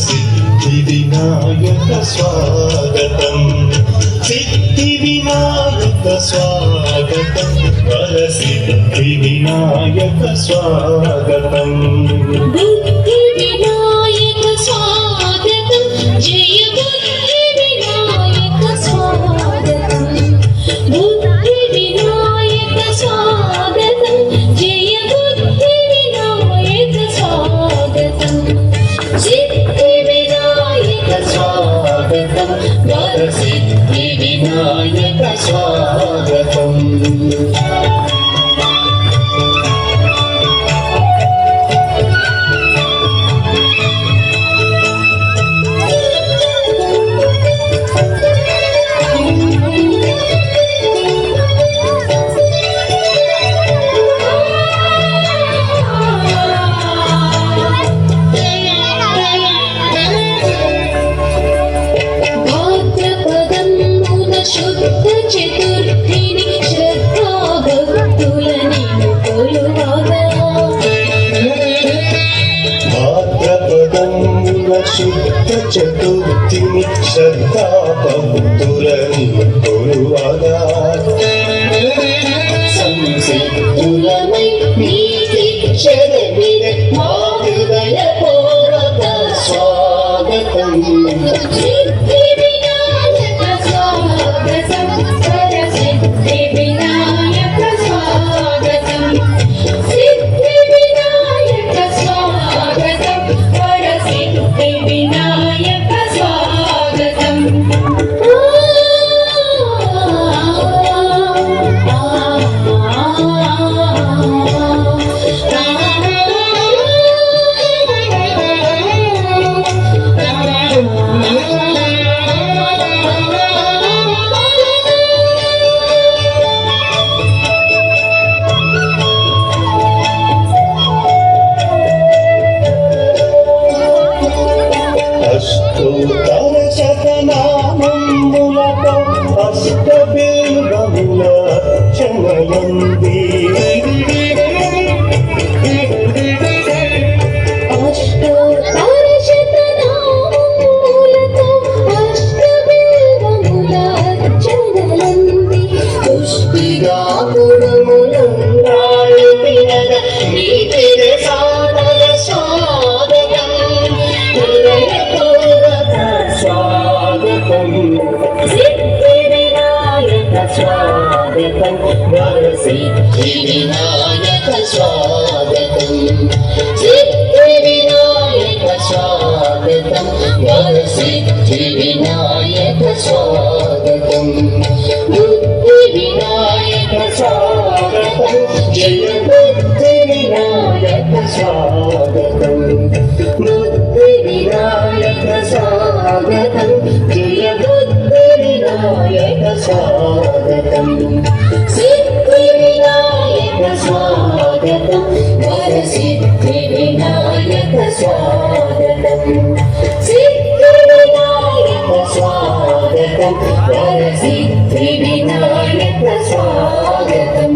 సిద్ధి వినాయక స్వాగతం సిద్ధి వినాయక స్వాగతం వరసిద్ధి వినాయక స్వాగతం బుద్ధి వినాయక స్వాగతం జయ బుద్ధి వినాయక స్వాగతం బుద్ధి వినాయక స్వాగతం జయ బుద్ధి వినాయక స్వాగతం సిద్ధి వినాయక స్వాగతం వరసిద్ధి వినాయక స్వాగతం శుద్ధ చతుర్థిని శ్రద్ధా భక్తులని కొలువగా భాద్రపదమున శుద్ధ చతుర్థిని శ్రద్ధా భక్తులని కొలువగా సంసిద్ధులమై నీతి శరణిన మా హృదయ పూర్వక స్వాగతం సిద్ధి వినాయక స్వాగతం వరసిద్ధి వినాయక స్వాగతం సిద్ధి వినాయక స్వాగతం వరసిద్ధి వినాయక స్వాగతం అష్టోత్తర శతనామములతో అష్టబిల్వముల అర్చనలంది అష్టోత్తర శతనామములతో అష్టబిల్వముల అర్చనలంది పుష్టిగా గుణములున్నాయి వినద నీతిరే సాదర స్వాగతం హృదయపూర్వక స్వాగతం సిద్ధి వినాయక స్వాగతం వరసిద్ధి వినాయక స్వాగతం సిద్ధి వినాయక స్వాగతం వరసిద్ధి వినాయక స్వాగతం బుద్ధి వినాయక స్వాగతం జయ బుద్ధి వినాయక స్వాగతం బుద్ధి వినాయక స్వాగతం జయ బుద్ధి వినాయక స్వాగతం సిద్ధి వినాయక స్వాగతం వరసిద్ధి వినాయక స్వాగతం సిద్ధి వినాయక స్వాగతం వరసిద్ధి వినాయక స్వాగతం